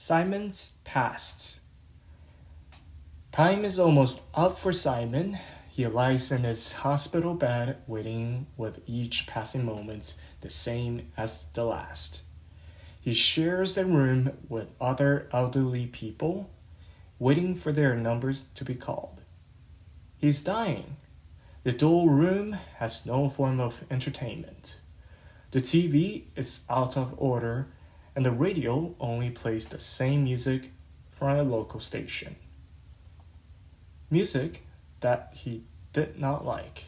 Simon's past. Time is almost up for Simon. He lies in his hospital bed, waiting with each passing moment the same as the last. He shares the room with other elderly people, waiting for their numbers to be called. He's dying. The dull room has no form of entertainment. The TV is out of order, and the radio only plays the same music from a local station. Music that he did not like.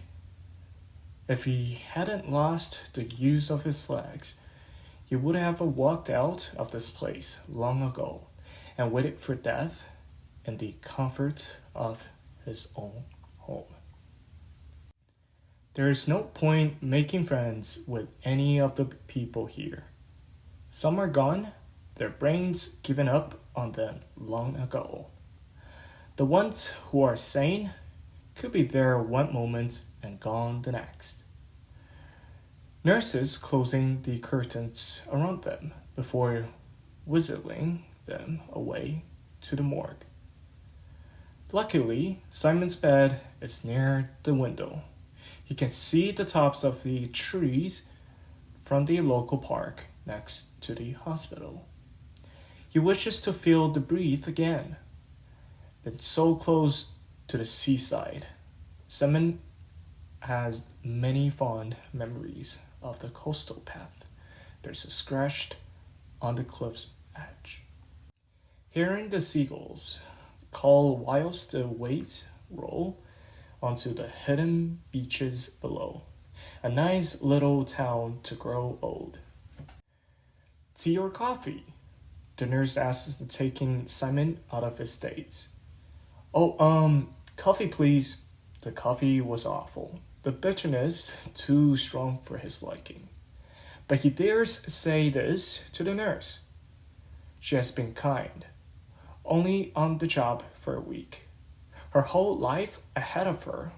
If he hadn't lost the use of his legs, he would have walked out of this place long ago and waited for death in the comfort of his own home. There is no point making friends with any of the people here. Some are gone, their brains given up on them long ago. The ones who are sane could be there one moment and gone the next. Nurses closing the curtains around them before whistling them away to the morgue. Luckily, Simon's bed is near the window. He can see the tops of the trees from the local park next to the hospital. He wishes to feel the breeze again. Been so close to the seaside. Simon has many fond memories of the coastal path. There's a scratch on the cliff's edge. Hearing the seagulls call whilst the waves roll onto the hidden beaches below. A nice little town to grow old. Tea or coffee? The nurse asks, taking Simon out of his daze. Oh, coffee please. The coffee was awful. The bitterness too strong for his liking. But he dares say this to the nurse. She has been kind. Only on the job for a week. Her whole life ahead of her,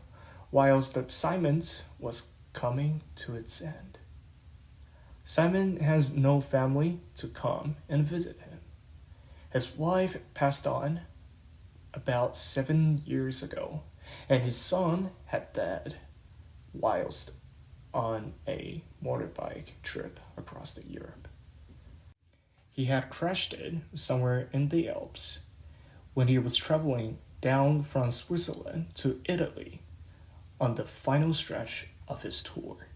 whilst the Simon's was coming to its end. Simon has no family to come and visit him. His wife passed on about 7 years ago, and his son had died whilst on a motorbike trip across the Europe. He had crashed it somewhere in the Alps when he was traveling down from Switzerland to Italy on the final stretch of his tour.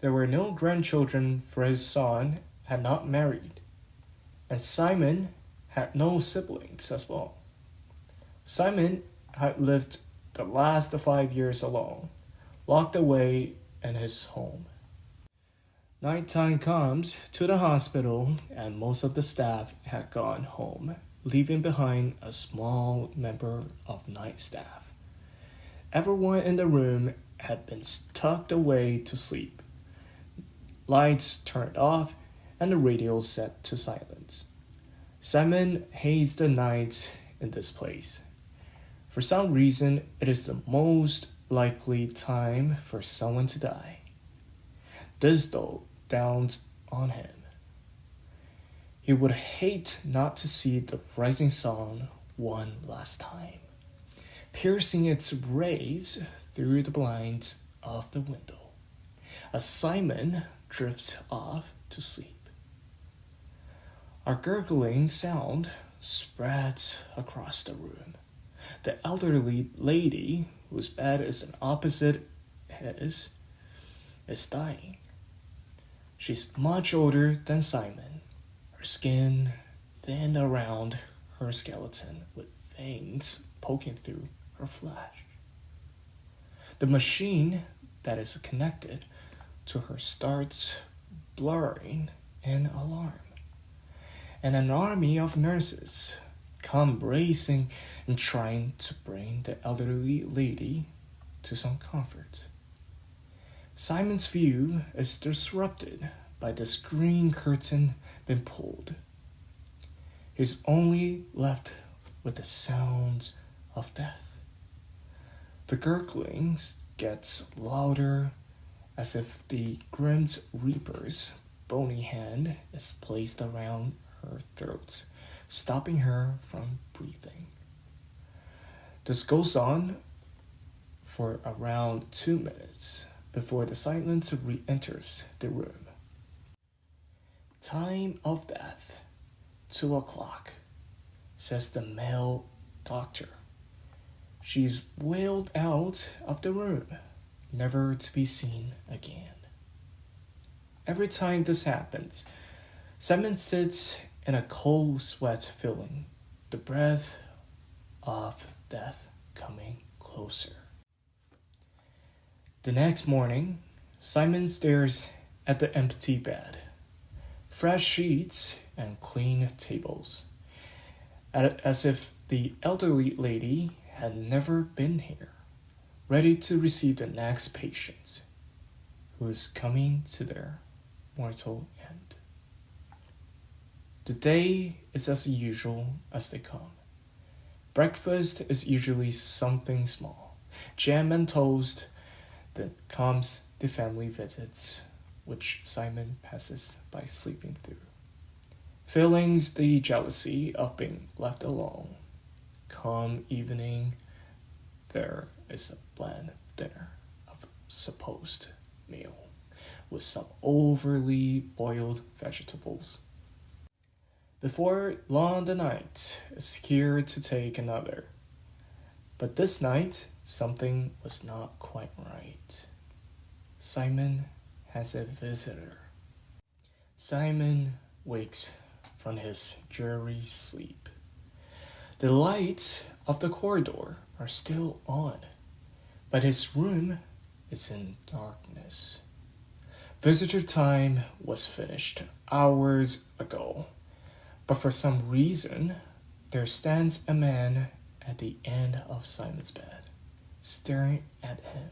There were no grandchildren, for his son had not married, and Simon had no siblings as well. Simon had lived the last 5 years alone, locked away in his home. Nighttime comes to the hospital, and most of the staff had gone home, leaving behind a small member of night staff. Everyone in the room had been tucked away to sleep. Lights turned off and the radio set to silence. Simon hates the night in this place. For some reason, it is the most likely time for someone to die. This though dawns on him. He would hate not to see the rising sun one last time, piercing its rays through the blinds of the window, as Simon drifts off to sleep. A gurgling sound spreads across the room. The elderly lady, whose bed is an opposite his, is dying. She's much older than Simon. Her skin thin around her skeleton with veins poking through her flesh. The machine that is connected to her starts blurring in alarm. And an army of nurses come racing and trying to bring the elderly lady to some comfort. Simon's view is disrupted by the screen curtain being pulled. He's only left with the sounds of death. The gurglings gets louder, as if the Grim Reaper's bony hand is placed around her throat, stopping her from breathing. This goes on for around 2 minutes before the silence re-enters the room. Time of death, 2 o'clock, says the male doctor. She's wheeled out of the room, never to be seen again. Every time this happens, Simon sits in a cold sweat, feeling the breath of death coming closer. The next morning, Simon stares at the empty bed, fresh sheets and clean tables, as if the elderly lady had never been here, ready to receive the next patient, who is coming to their mortal end. The day is as usual as they come. Breakfast is usually something small, jam and toast. Then comes the family visits, which Simon passes by sleeping through. Feelings the jealousy of being left alone. Come evening, there is a bland dinner of supposed meal, with some overly boiled vegetables. Before long the night is here to take another. But this night, something was not quite right. Simon has a visitor. Simon wakes from his dreary sleep. The lights of the corridor are still on, but his room is in darkness. Visitor time was finished hours ago, but for some reason, there stands a man at the end of Simon's bed, staring at him.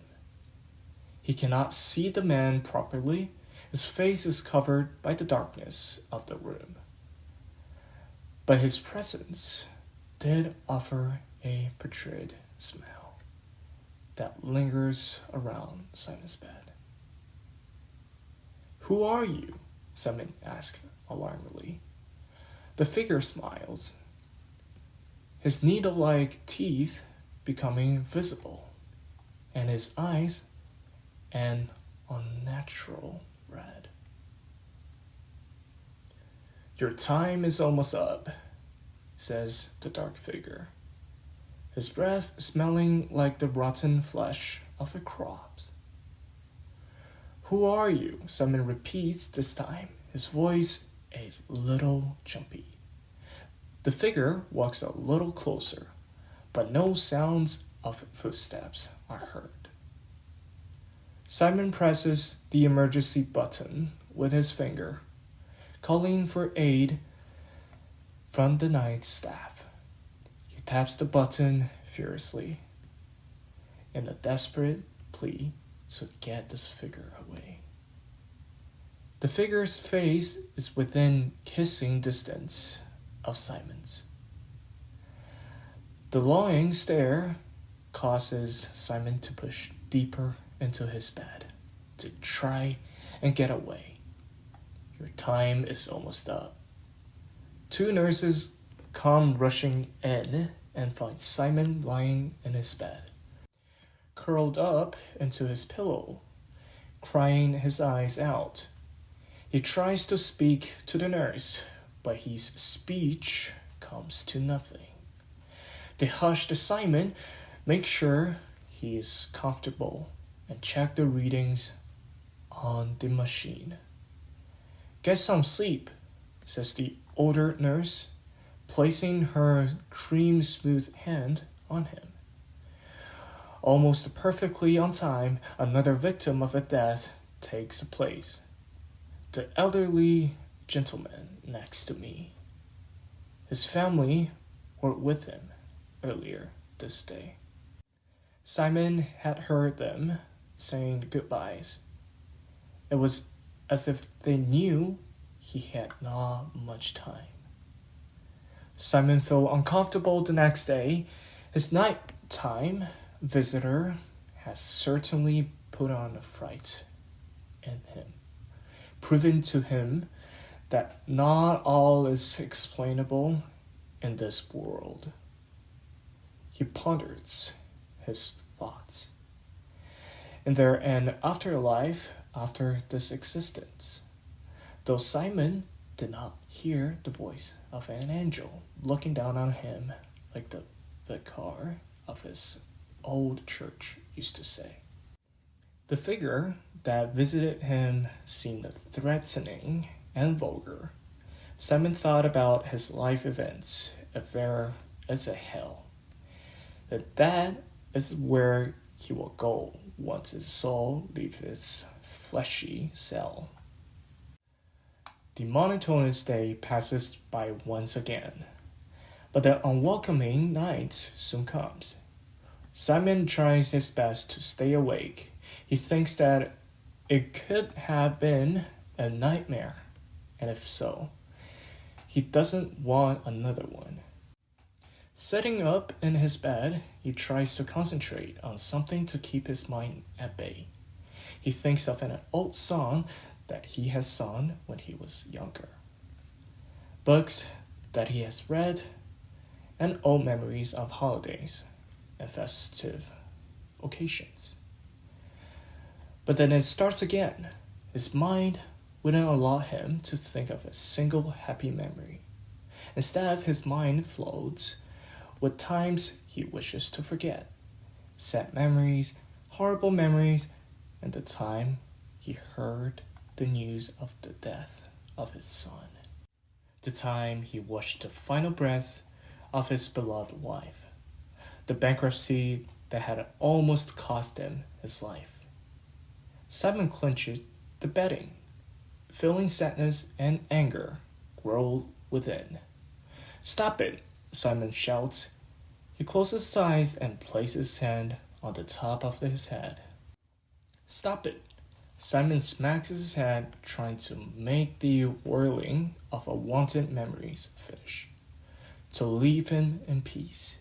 He cannot see the man properly. His face is covered by the darkness of the room. But his presence did offer a putrid smell that lingers around Simon's bed. "Who are you?" Simon asked alarmedly. The figure smiles, his needle-like teeth becoming visible, and his eyes an unnatural red. "Your time is almost up," says the dark figure, his breath smelling like the rotten flesh of a corpse. "Who are you?" Simon repeats this time, his voice a little jumpy. The figure walks a little closer, but no sounds of footsteps are heard. Simon presses the emergency button with his finger, calling for aid from the night staff. He taps the button furiously in a desperate plea to get this figure away. The figure's face is within kissing distance of Simon's. The longing stare causes Simon to push deeper into his bed to try and get away. Your time is almost up. 2 nurses come rushing in and find Simon lying in his bed, curled up into his pillow, crying his eyes out. He tries to speak to the nurse, but his speech comes to nothing. They hush to Simon, make sure he is comfortable, and check the readings on the machine. "Get some sleep," says the older nurse, placing her cream-smooth hand on him. Almost perfectly on time, another victim of a death takes place. The elderly gentleman next to me. His family were with him earlier this day. Simon had heard them saying goodbyes. It was as if they knew he had not much time. Simon felt uncomfortable the next day. His nighttime visitor has certainly put on a fright in him, proving to him that not all is explainable in this world. He ponders his thoughts. Is there an afterlife after this existence? Though Simon did not hear the voice of an angel looking down on him like the vicar of his old church used to say. The figure that visited him seemed threatening and vulgar. Simon thought about his life events. If there is a hell, that is where he will go once his soul leaves its fleshy cell. The monotonous day passes by once again, but the unwelcoming night soon comes. Simon tries his best to stay awake. He thinks that it could have been a nightmare, and if so, he doesn't want another one. Sitting up in his bed, he tries to concentrate on something to keep his mind at bay. He thinks of an old song that he has sung when he was younger, books that he has read, and old memories of holidays and festive occasions. But then it starts again. His mind wouldn't allow him to think of a single happy memory. Instead, his mind floats with times he wishes to forget, sad memories, horrible memories, and the time he heard the news of the death of his son, the time he watched the final breath of his beloved wife, the bankruptcy that had almost cost him his life. Simon clenched the bedding, feeling sadness and anger grow within. "Stop it!" Simon shouts. He closes his eyes and places his hand on the top of his head. "Stop it!" Simon smacks his head, trying to make the whirling of unwanted memories finish, to leave him in peace.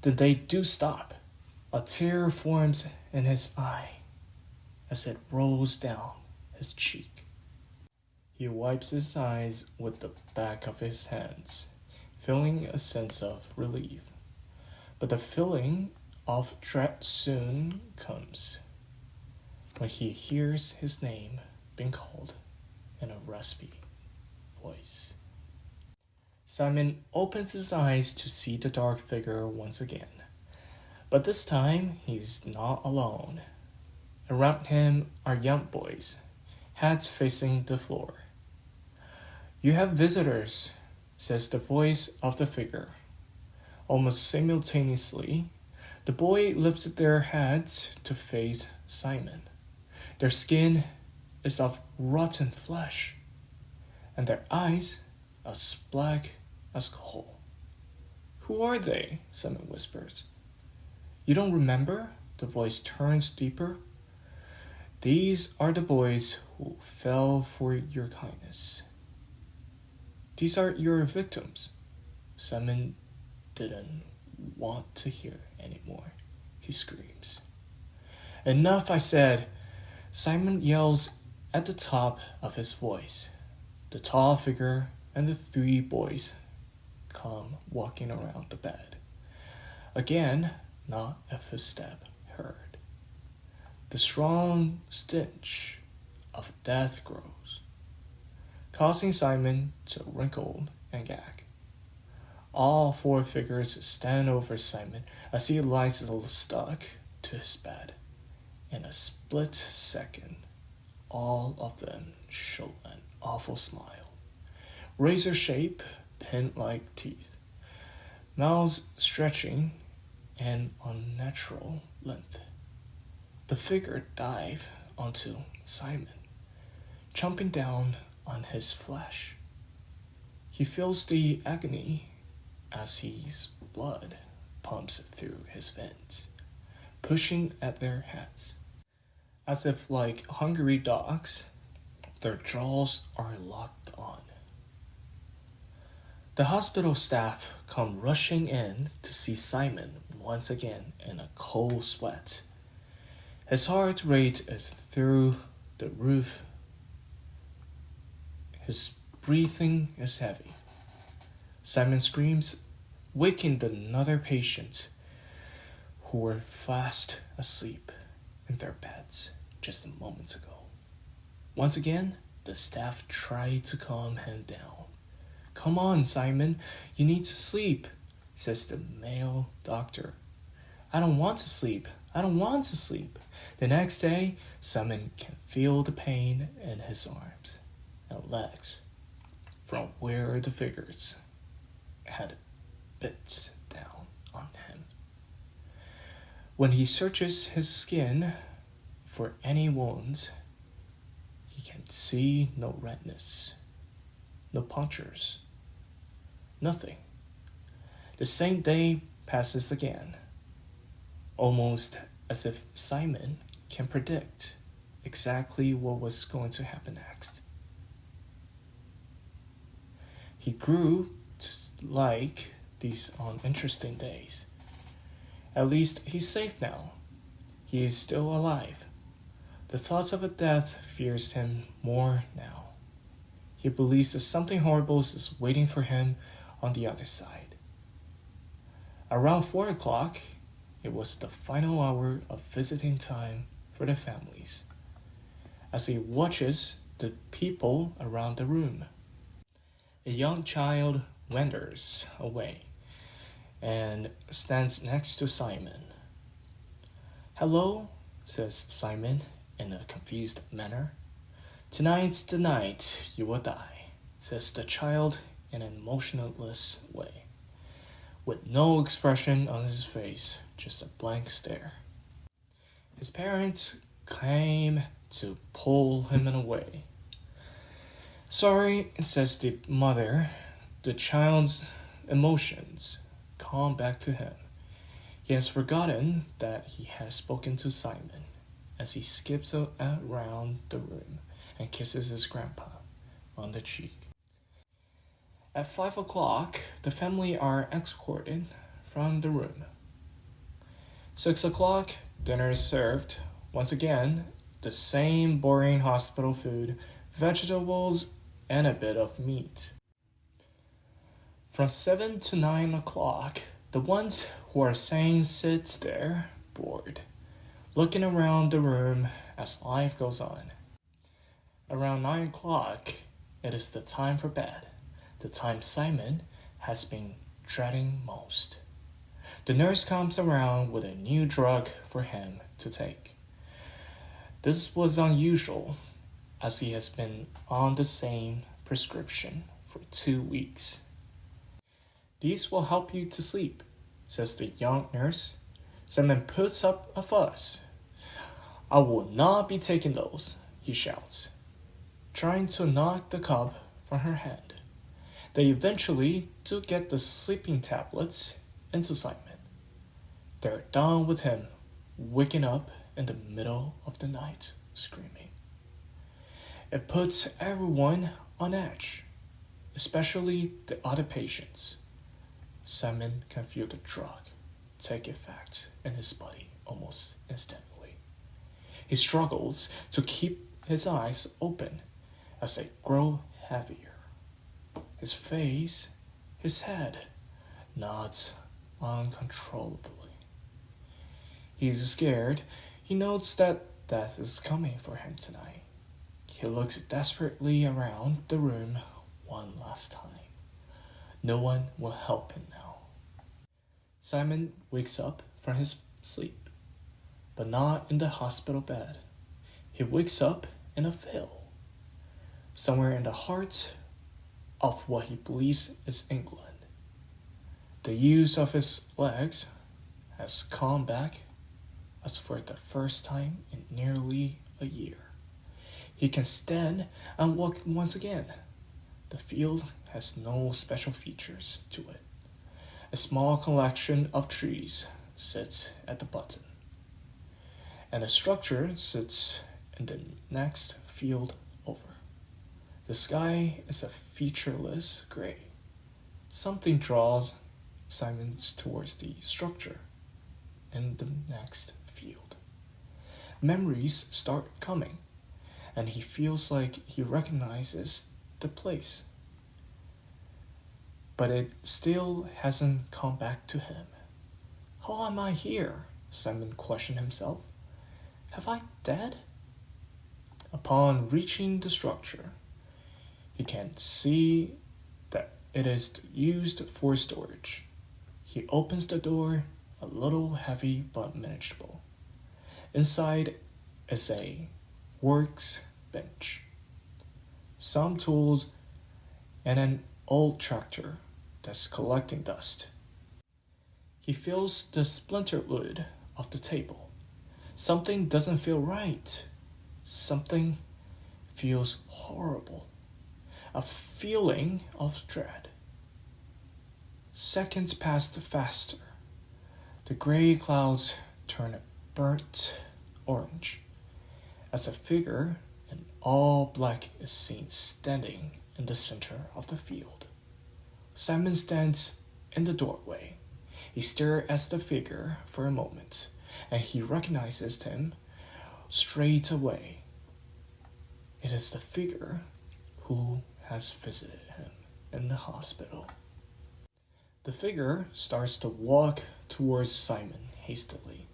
Then they do stop. A tear forms in his eye as it rolls down his cheek. He wipes his eyes with the back of his hands, feeling a sense of relief. But the feeling of dread soon comes when he hears his name being called in a raspy voice. Simon opens his eyes to see the dark figure once again. But this time, he's not alone. Around him are young boys, heads facing the floor. "You have visitors," says the voice of the figure. Almost simultaneously, the boy lifted their heads to face Simon. Their skin is of rotten flesh, and their eyes as black as coal. "Who are they?" Simon whispers. "You don't remember?" The voice turns deeper. "These are the boys who fell for your kindness. These are your victims." Simon didn't want to hear anymore. He screams. "Enough, I said!" Simon yells at the top of his voice. The tall figure and the three boys come walking around the bed. Again, not a footstep heard. The strong stench of death grows, causing Simon to wrinkle and gag. All four figures stand over Simon as he lies stuck to his bed. In a split second, all of them show an awful smile. Razor-shaped, pin-like teeth, mouths stretching an unnatural length. The figure dives onto Simon, chomping down on his flesh. He feels the agony as his blood pumps through his veins, pushing at their heads. As if like hungry dogs, their jaws are locked on. The hospital staff come rushing in to see Simon once again in a cold sweat. His heart rate is through the roof. His breathing is heavy. Simon screams, waking another patient who were fast asleep in their beds just moments ago. Once again, the staff tried to calm him down. "Come on, Simon, you need to sleep," says the male doctor. "I don't want to sleep. I don't want to sleep." The next day, Simon can feel the pain in his arms and legs from where the figures had bit down on him. When he searches his skin for any wounds, he can see no redness, no punctures, nothing. The same day passes again, almost as if Simon can predict exactly what was going to happen next. He grew to like these uninteresting days. At least he's safe now. He is still alive. The thoughts of a death fears him more now. He believes that something horrible is waiting for him on the other side. Around 4 o'clock, it was the final hour of visiting time for the families. As he watches the people around the room, a young child wanders away and stands next to Simon. "Hello," says Simon in a confused manner. "Tonight's the night you will die," says the child in an emotionless way, with no expression on his face, just a blank stare. His parents came to pull him away. "Sorry," says the mother. The child's emotions come back to him. He has forgotten that he has spoken to Simon as he skips around the room and kisses his grandpa on the cheek. At 5 o'clock, the family are escorted from the room. 6 o'clock, dinner is served. Once again, the same boring hospital food, vegetables, and a bit of meat. From 7 to 9 o'clock, the ones who are sane sit there, bored, looking around the room as life goes on. Around 9 o'clock, it is the time for bed, the time Simon has been dreading most. The nurse comes around with a new drug for him to take. This was unusual, as he has been on the same prescription for 2 weeks. "These will help you to sleep," says the young nurse. Simon puts up a fuss. "I will not be taking those," he shouts, trying to knock the cup from her hand. They eventually do get the sleeping tablets into Simon. They're done with him waking up in the middle of the night screaming. It puts everyone on edge, especially the other patients. Simon can feel the drug take effect in his body almost instantly. He struggles to keep his eyes open as they grow heavier. His face, his head, nods uncontrollably. He is scared. He knows that death is coming for him tonight. He looks desperately around the room one last time. No one will help him now. Simon wakes up from his sleep, but not in the hospital bed. He wakes up in a field, somewhere in the heart of what he believes is England. The use of his legs has come back as for the first time in nearly a year. He can stand and walk once again. The field has no special features to it. A small collection of trees sits at the bottom, and a structure sits in the next field over. The sky is a featureless gray. Something draws Simon towards the structure in the next field. Memories start coming, and he feels like he recognizes the place. But it still hasn't come back to him. How am I here? Simon questioned himself. Have I died? Upon reaching the structure, he can see that it is used for storage. He opens the door, a little heavy but manageable. Inside is a works bench, some tools, and an old tractor that's collecting dust. He feels the splintered wood of the table. Something doesn't feel right. Something feels horrible. A feeling of dread. Seconds pass faster. The gray clouds turn a burnt orange as a figure in all black is seen standing in the center of the field. Simon stands in the doorway. He stares at the figure for a moment, and he recognizes him straight away. It is the figure who has visited him in the hospital. The figure starts to walk towards Simon hastily,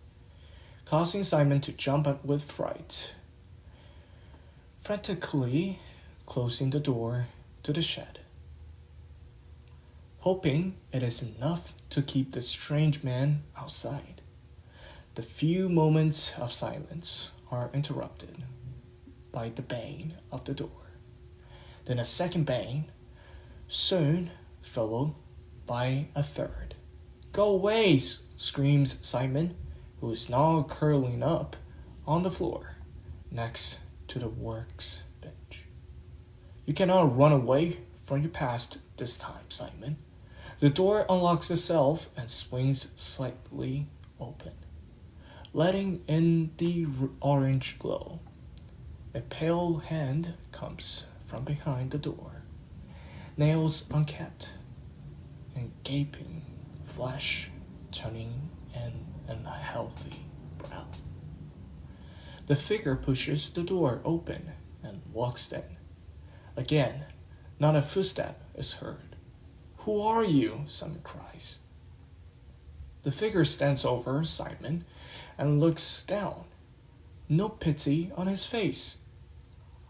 causing Simon to jump up with fright, frantically closing the door to the shed, hoping it is enough to keep the strange man outside. The few moments of silence are interrupted by the bang of the door. Then a second bang, soon followed by a third. Go away, screams Simon, who is now curling up on the floor next to the works bench. You cannot run away from your past this time, Simon. The door unlocks itself and swings slightly open, letting in the orange glow. A pale hand comes from behind the door, nails unkempt and gaping flesh turning an unhealthy brown. The figure pushes the door open and walks in. Again, not a footstep is heard. Who are you? Simon cries. The figure stands over Simon and looks down. No pity on his face.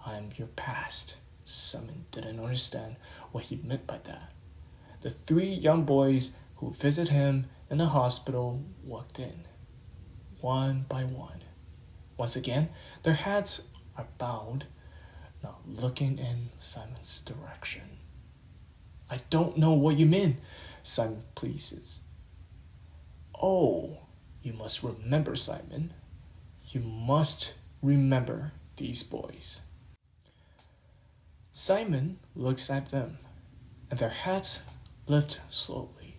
I am your past. Simon didn't understand what he meant by that. The three young boys who visit him in the hospital walked in, one by one. Once again, their heads are bowed, not looking in Simon's direction. I don't know what you mean, Simon pleads. Oh, you must remember, Simon. You must remember these boys. Simon looks at them, and their heads lift slowly.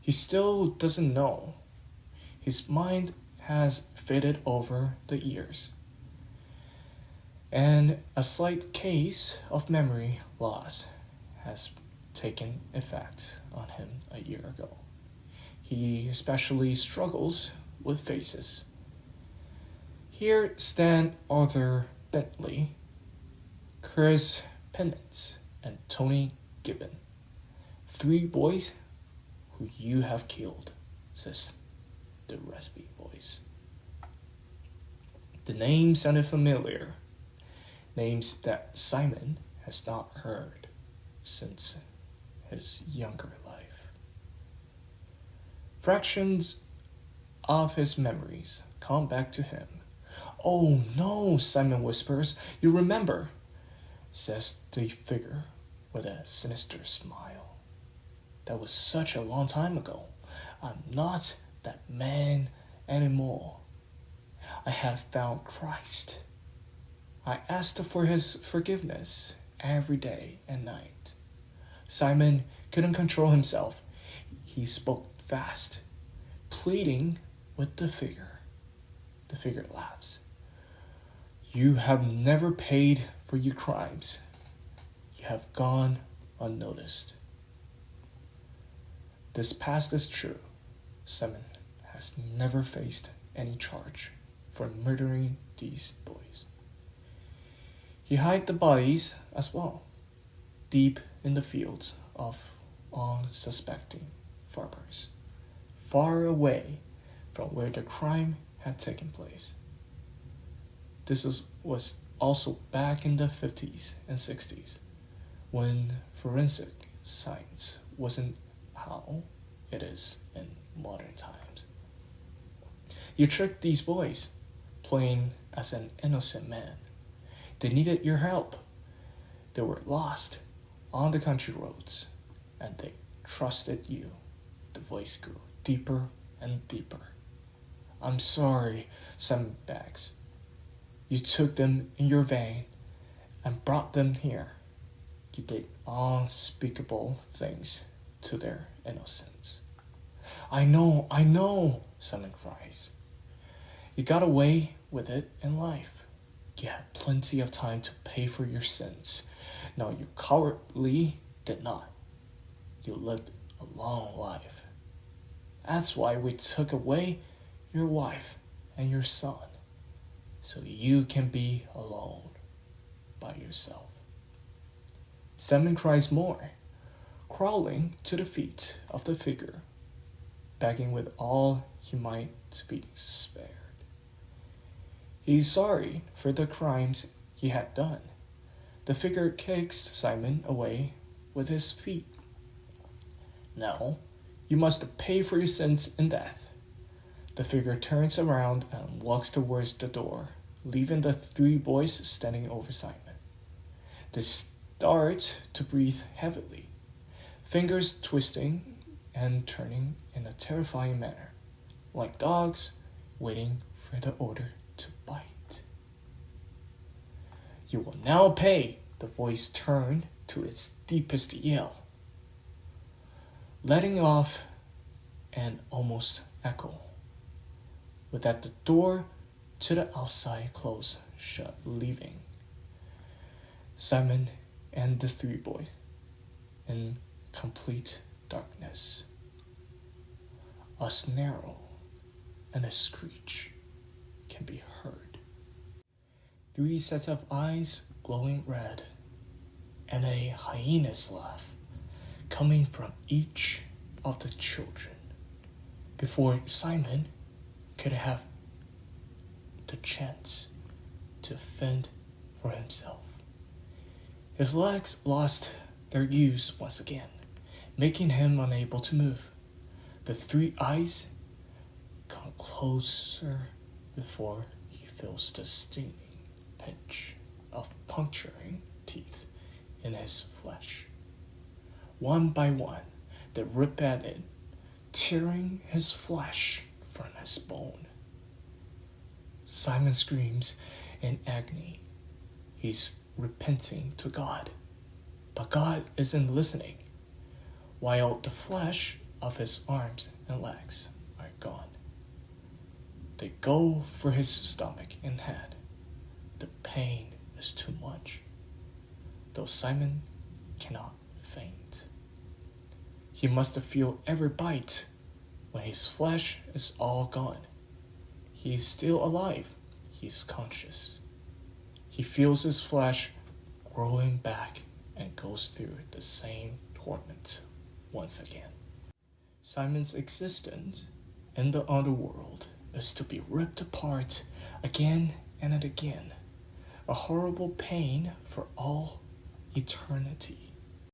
He still doesn't know. His mind has faded over the years, and a slight case of memory loss has taken effect on him a year ago. He especially struggles with faces. Here stand Arthur Bentley, Chris Pennant, and Tony Gibbon. 3 boys who you have killed, says the raspy voice. The name sounded familiar, names that Simon has not heard since his younger life. Fractions of his memories come back to him. Oh no, Simon whispers. You remember, says the figure with a sinister smile. That was such a long time ago. I'm not that man anymore. I have found Christ. I asked for his forgiveness every day and night. Simon couldn't control himself. He spoke fast, pleading with the figure. The figure laughs. You have never paid for your crimes. You have gone unnoticed. This past is true. Simon has never faced any charge for murdering these boys. He hid the bodies as well, deep in the fields of unsuspecting farmers, far away from where the crime had taken place. Was also back in the 50s and 60s, when forensic science wasn't how it is in modern times. You tricked these boys, playing as an innocent man. They needed your help. They were lost on the country roads, and they trusted you. The voice grew deeper and deeper. I'm sorry, Simon Baggs. You took them in your van and brought them here. You did unspeakable things to their innocence. I know, Simon cries. You got away with it in life. You had plenty of time to pay for your sins. No, you cowardly did not. You lived a long life. That's why we took away your wife and your son, so you can be alone by yourself. Simon cries more, crawling to the feet of the figure, begging with all he might to be spared. He's sorry for the crimes he had done. The figure kicks Simon away with his feet. Now, you must pay for your sins in death. The figure turns around and walks towards the door, leaving the three boys standing over Simon. They start to breathe heavily, fingers twisting and turning in a terrifying manner, like dogs waiting for the order to bite. You will now pay, the voice turned to its deepest yell, letting off an almost echo. With that, the door to the outside closed shut, leaving Simon and the three boys in complete darkness. A snarl and a screech can be heard. Three sets of eyes glowing red, and a hyena's laugh coming from each of the children before Simon could have the chance to fend for himself. His legs lost their use once again, making him unable to move. The three eyes come closer before he feels the stinging pinch of puncturing teeth in his flesh. One by one, they rip at it, tearing his flesh from his bone. Simon screams in agony. He's repenting to God, but God isn't listening, while the flesh of his arms and legs are gone. They go for his stomach and head. The pain is too much, though Simon cannot faint. He must feel every bite when his flesh is all gone. He is still alive. He is conscious. He feels his flesh growing back and goes through the same torment once again. Simon's existence in the underworld is to be ripped apart again and again, a horrible pain for all eternity.